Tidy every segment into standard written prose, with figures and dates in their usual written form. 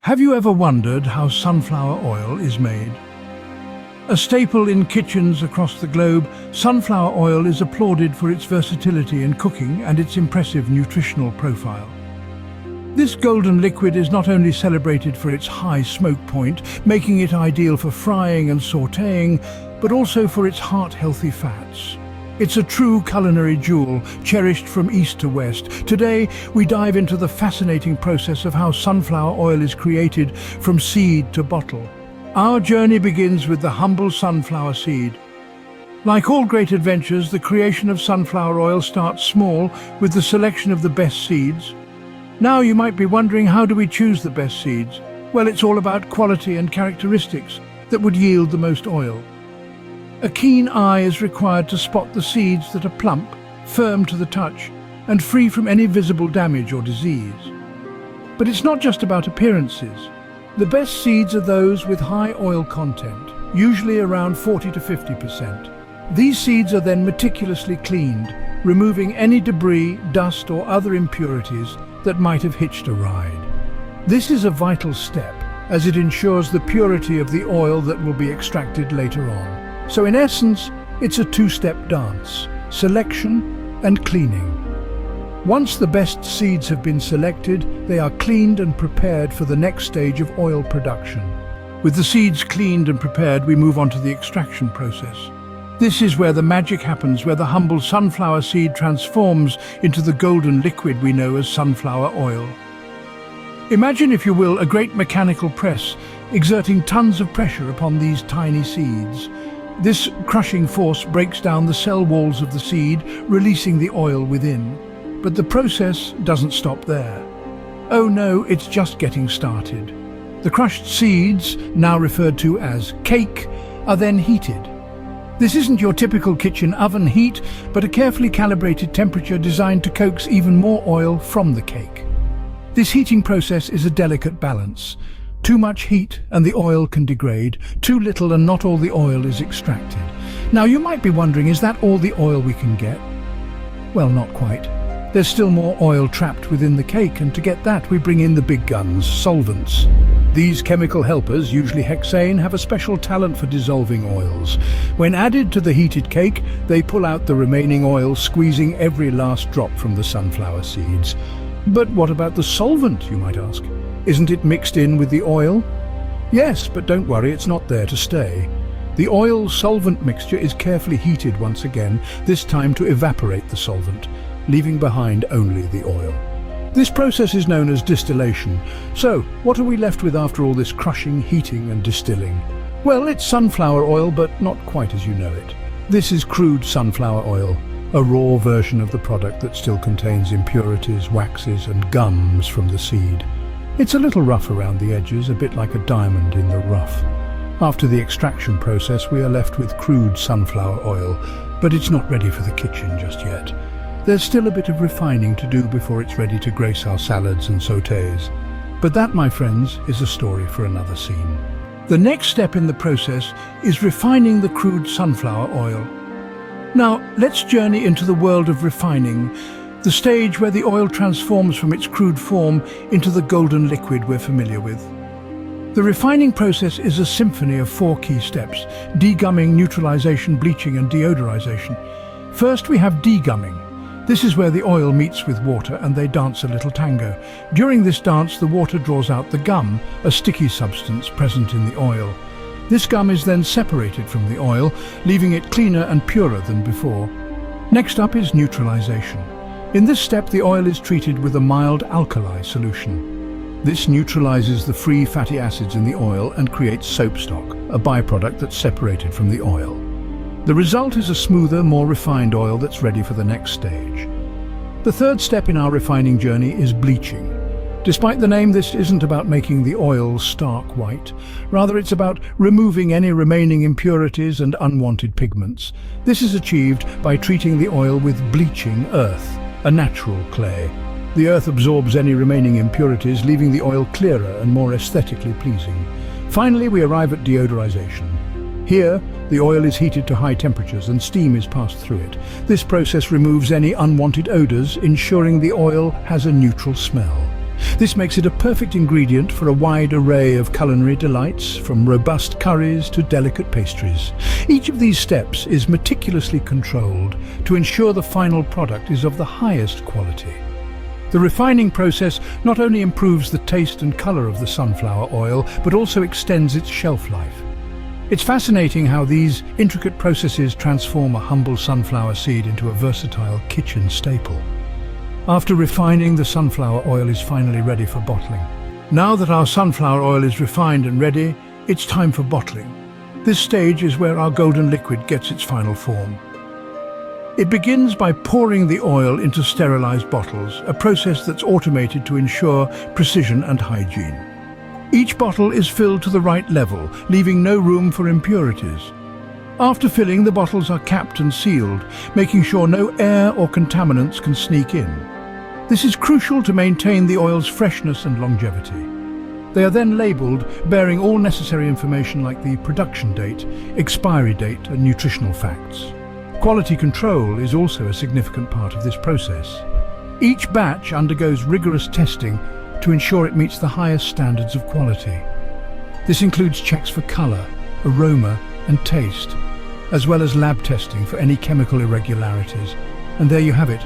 Have you ever wondered how sunflower oil is made? A staple in kitchens across the globe, sunflower oil is applauded for its versatility in cooking and its impressive nutritional profile. This golden liquid is not only celebrated for its high smoke point, making it ideal for frying and sautéing, but also for its heart-healthy fats. It's a true culinary jewel, cherished from east to west. Today, we dive into the fascinating process of how sunflower oil is created from seed to bottle. Our journey begins with the humble sunflower seed. Like all great adventures, the creation of sunflower oil starts small with the selection of the best seeds. Now you might be wondering, how do we choose the best seeds? Well, it's all about quality and characteristics that would yield the most oil. A keen eye is required to spot the seeds that are plump, firm to the touch, and free from any visible damage or disease. But it's not just about appearances. The best seeds are those with high oil content, usually around 40 to 50%. These seeds are then meticulously cleaned, removing any debris, dust or other impurities that might have hitched a ride. This is a vital step, as it ensures the purity of the oil that will be extracted later on. So in essence, it's a two-step dance: selection and cleaning. Once the best seeds have been selected, they are cleaned and prepared for the next stage of oil production. With the seeds cleaned and prepared, we move on to the extraction process. This is where the magic happens, where the humble sunflower seed transforms into the golden liquid we know as sunflower oil. Imagine, if you will, a great mechanical press exerting tons of pressure upon these tiny seeds. This crushing force breaks down the cell walls of the seed, releasing the oil within. But the process doesn't stop there. Oh no, it's just getting started. The crushed seeds, now referred to as cake, are then heated. This isn't your typical kitchen oven heat, but a carefully calibrated temperature designed to coax even more oil from the cake. This heating process is a delicate balance. Too much heat and the oil can degrade, too little and not all the oil is extracted. Now you might be wondering, is that all the oil we can get? Well, not quite. There's still more oil trapped within the cake, and to get that we bring in the big guns, solvents. These chemical helpers, usually hexane, have a special talent for dissolving oils. When added to the heated cake, they pull out the remaining oil, squeezing every last drop from the sunflower seeds. But what about the solvent, you might ask? Isn't it mixed in with the oil? Yes, but don't worry, it's not there to stay. The oil-solvent mixture is carefully heated once again, this time to evaporate the solvent, leaving behind only the oil. This process is known as distillation. So, what are we left with after all this crushing, heating and distilling? Well, it's sunflower oil, but not quite as you know it. This is crude sunflower oil, a raw version of the product that still contains impurities, waxes and gums from the seed. It's a little rough around the edges, a bit like a diamond in the rough. After the extraction process, we are left with crude sunflower oil, but it's not ready for the kitchen just yet. There's still a bit of refining to do before it's ready to grace our salads and sautés. But that, my friends, is a story for another scene. The next step in the process is refining the crude sunflower oil. Now, let's journey into the world of refining, the stage where the oil transforms from its crude form into the golden liquid we're familiar with. The refining process is a symphony of 4 key steps: degumming, neutralization, bleaching and deodorization. First, we have degumming. This is where the oil meets with water and they dance a little tango. During this dance, the water draws out the gum, a sticky substance present in the oil. This gum is then separated from the oil, leaving it cleaner and purer than before. Next up is neutralization. In this step, the oil is treated with a mild alkali solution. This neutralizes the free fatty acids in the oil and creates soap stock, a byproduct that's separated from the oil. The result is a smoother, more refined oil that's ready for the next stage. The third step in our refining journey is bleaching. Despite the name, this isn't about making the oil stark white. Rather, it's about removing any remaining impurities and unwanted pigments. This is achieved by treating the oil with bleaching earth, a natural clay. The earth absorbs any remaining impurities, leaving the oil clearer and more aesthetically pleasing. Finally, we arrive at deodorization. Here, the oil is heated to high temperatures and steam is passed through it. This process removes any unwanted odors, ensuring the oil has a neutral smell. This makes it a perfect ingredient for a wide array of culinary delights, from robust curries to delicate pastries. Each of these steps is meticulously controlled to ensure the final product is of the highest quality. The refining process not only improves the taste and color of the sunflower oil, but also extends its shelf life. It's fascinating how these intricate processes transform a humble sunflower seed into a versatile kitchen staple. After refining, the sunflower oil is finally ready for bottling. Now that our sunflower oil is refined and ready, it's time for bottling. This stage is where our golden liquid gets its final form. It begins by pouring the oil into sterilized bottles, a process that's automated to ensure precision and hygiene. Each bottle is filled to the right level, leaving no room for impurities. After filling, the bottles are capped and sealed, making sure no air or contaminants can sneak in. This is crucial to maintain the oil's freshness and longevity. They are then labelled, bearing all necessary information like the production date, expiry date and nutritional facts. Quality control is also a significant part of this process. Each batch undergoes rigorous testing to ensure it meets the highest standards of quality. This includes checks for colour, aroma and taste, as well as lab testing for any chemical irregularities. And there you have it,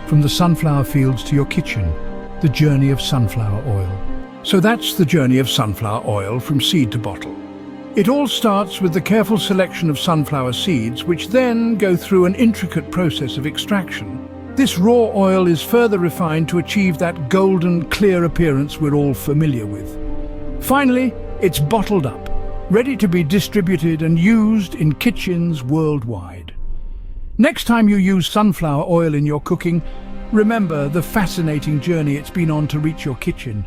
from the sunflower fields to your kitchen, the journey of sunflower oil. So that's the journey of sunflower oil from seed to bottle. It all starts with the careful selection of sunflower seeds, which then go through an intricate process of extraction. This raw oil is further refined to achieve that golden, clear appearance we're all familiar with. Finally, it's bottled up, ready to be distributed and used in kitchens worldwide. Next time you use sunflower oil in your cooking, remember the fascinating journey it's been on to reach your kitchen.